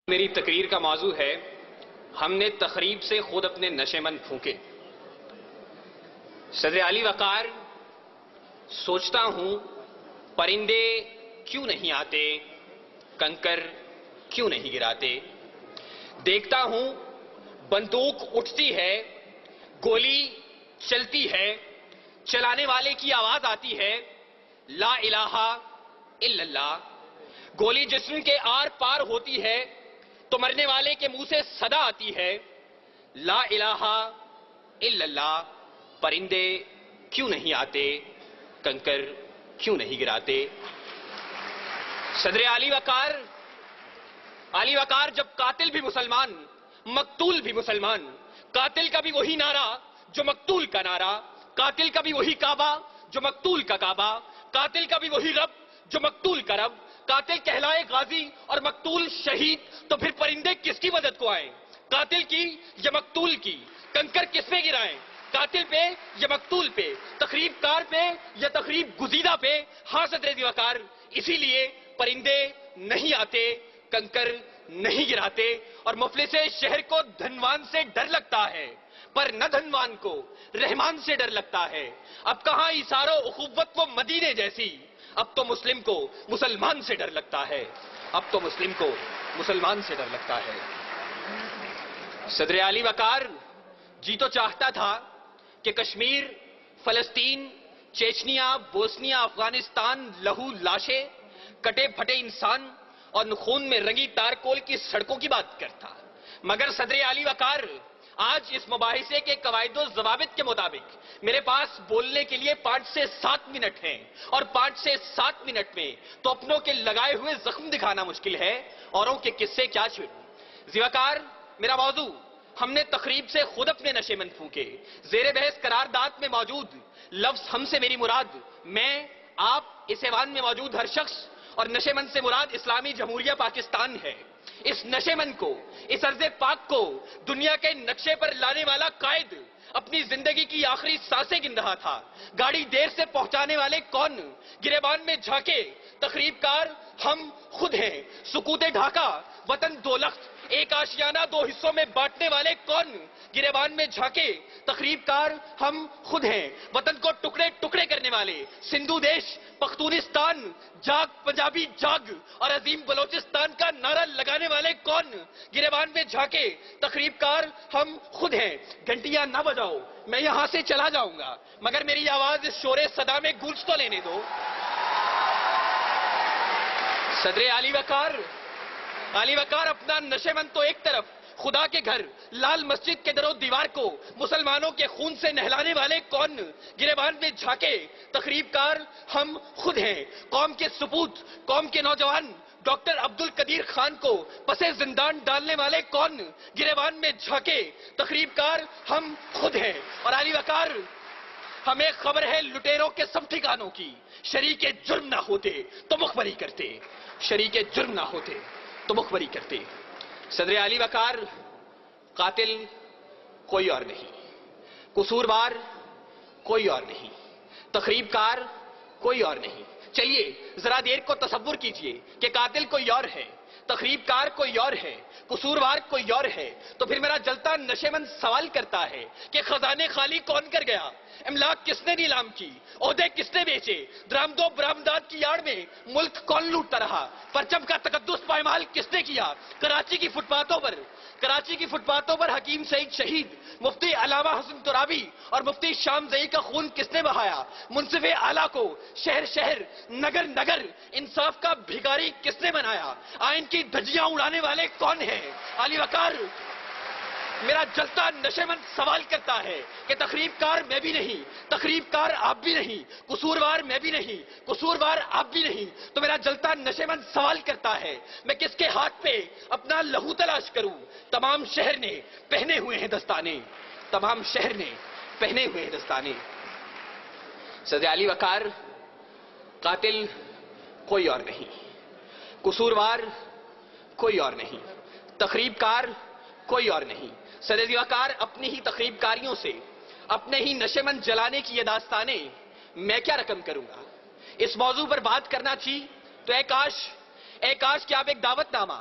میری تقریر کا موضوع ہے ہم نے تخریب سے خود اپنے نشے مند پھونکے۔ صدر اعلی وقار، سوچتا ہوں پرندے کیوں نہیں آتے، کنکر کیوں نہیں گراتے۔ دیکھتا ہوں بندوق اٹھتی ہے، گولی چلتی ہے، چلانے والے کی آواز آتی ہے لا الہ الا اللہ۔ گولی جسم کے آر پار ہوتی ہے تو مرنے والے کے منہ سے صدا آتی ہے لا الہ الا اللہ۔ پرندے کیوں نہیں آتے، کنکر کیوں نہیں گراتے۔ صدر علی وقار جب قاتل بھی مسلمان، مقتول بھی مسلمان، قاتل کا بھی وہی نعرہ جو مقتول کا نعرہ، قاتل کا بھی وہی کعبہ جو مقتول کا کعبہ، قاتل کا بھی وہی رب جو مقتول کا رب، قاتل کہلائے غازی اور مقتول شہید، تو پھر پرندے کس کی مدد کو آئیں، قاتل کی یا مقتول کی؟ کنکر کس پہ گرائیں، قاتل پہ یا مقتول پہ، تخریب کار پہ یا تخریب گزیدہ پہ؟ ہاں صدر وقار، اسی لیے پرندے نہیں آتے، کنکر نہیں گراتے، اور مفلس شہر کو دھنوان سے ڈر لگتا ہے پر نہ دھنوان کو رحمان سے ڈر لگتا ہے۔ اب کہاں ایثار و اخوت و مدینے جیسی، اب تو مسلم کو مسلمان سے ڈر لگتا ہے، اب تو مسلم کو مسلمان سے ڈر لگتا ہے۔ صدر اعلی وقار، جی تو چاہتا تھا کہ کشمیر، فلسطین، چیچنیا، بوسنیا، افغانستان، لہو لاشیں، کٹے پھٹے انسان اور خون میں رنگی تارکول کی سڑکوں کی بات کرتا، مگر صدر اعلی وقار آج اس مباحثے کے قواعد و ضوابط کے مطابق میرے پاس بولنے کے لیے 5 سے 7 منٹ ہیں، اور 5 سے 7 منٹ میں تو اپنوں کے لگائے ہوئے زخم دکھانا مشکل ہے، اوروں کے قصے کیا چھوڑوں۔ ذوالفقار، میرا موضوع ہم نے تخریب سے خود اپنے نشے مند پھونکے۔ زیر بحث قرارداد میں موجود لفظ ہم سے میری مراد میں، آپ، اس ایوان میں موجود ہر شخص، اور نشے مند سے مراد اسلامی جمہوریہ پاکستان ہے۔ اس نشے مند کو، اس ارض پاک کو دنیا کے نقشے پر لانے والا قائد اپنی زندگی کی آخری سانسیں گن رہا تھا۔ گاڑی دیر سے پہنچانے والے کون، گریبان میں جھانکے تخریب کار ہم خود ہیں۔ سکوت ڈھاکہ وطن دو لخت، ایک آشیانہ 2 حصوں میں بانٹنے والے کون، گریبان میں جھانکے تخریب کار ہم خود ہیں۔ وطن کو ٹکڑے ٹکڑے کرنے والے سندھو دیش، پختونستان، جاگ پنجابی جاگ اور عظیم بلوچستان کا نعرہ لگانے والے کون، گریبان میں جھانکے تخریب کار ہم خود ہیں۔ گھنٹیاں نہ بجاؤ، میں یہاں سے چلا جاؤں گا، مگر میری آواز اس شور صدا میں گونج تو لینے دو۔ صدر علی وقار اپنا نشے مند تو ایک طرف، خدا کے گھر لال مسجد کے در و دیوار کو مسلمانوں کے خون سے نہلانے والے کون، گریبان میں جھانکے تخریب کار ہم خود ہیں۔ قوم کے سپوت، قوم کے نوجوان ڈاکٹر عبدالقدیر خان کو پسے زندان ڈالنے والے کون، گریبان میں جھانکے تخریب کار ہم خود ہیں۔ اور علی وقار، ہمیں خبر ہے لٹیروں کے سب ٹھکانوں کی، شریک جرم نہ ہوتے تو مخبری کرتے، شریک جرم نہ ہوتے تو مخبری کرتے۔ صدر علی وقار، قاتل کوئی اور نہیں، قصوروار کوئی اور نہیں، تخریب کار کوئی اور نہیں۔ چلیے ذرا دیر کو تصور کیجئے کہ قاتل کوئی اور ہے، تخریب کار کوئی اور ہے، قصوروار کوئی اور ہے، تو پھر میرا جلتا نشے مند سوال کرتا ہے کہ خزانے خالی کون کر گیا، املاک کس نے نیلام کی، عہدے کس نے بیچے، درآمد و برآمدات کی آڑ میں ملک کون لوٹتا رہا، پرچم کا تقدس پائمال کس نے کیا، کراچی کی فٹ پاتھوں پر حکیم سعید شہید، مفتی علامہ حسن ترابی اور مفتی شام زئی کا خون کس نے بہایا، منصف اعلیٰ کو شہر شہر نگر نگر انصاف کا بھیکاری کس نے بنایا، آئین کی دھجیاں اڑانے والے کون ہیں؟ علی وقار، میرا جلتا نشے مند سوال کرتا ہے کہ تخریب کار میں بھی نہیں، تخریب کار آپ بھی نہیں، قصوروار میں بھی نہیں، قصوروار آپ بھی نہیں، تو میرا جلتا نشے مند سوال کرتا ہے میں کس کے ہاتھ پہ اپنا لہو تلاش کروں؟ تمام شہر نے پہنے ہوئے ہیں دستانے، تمام شہر نے پہنے ہوئے ہیں دستانے۔ صدر علی وقار، قاتل کوئی اور نہیں، قصوروار کوئی اور نہیں، تخریب کار کوئی اور نہیں۔ صدر وقار، اپنی ہی تخریب کاریوں سے، اپنے ہی نشے مند جلانے کی یہ داستانیں میں کیا رقم کروں گا؟ اس موضوع پر بات کرنا تھی تو اے کاش کہ آپ ایک دعوت نامہ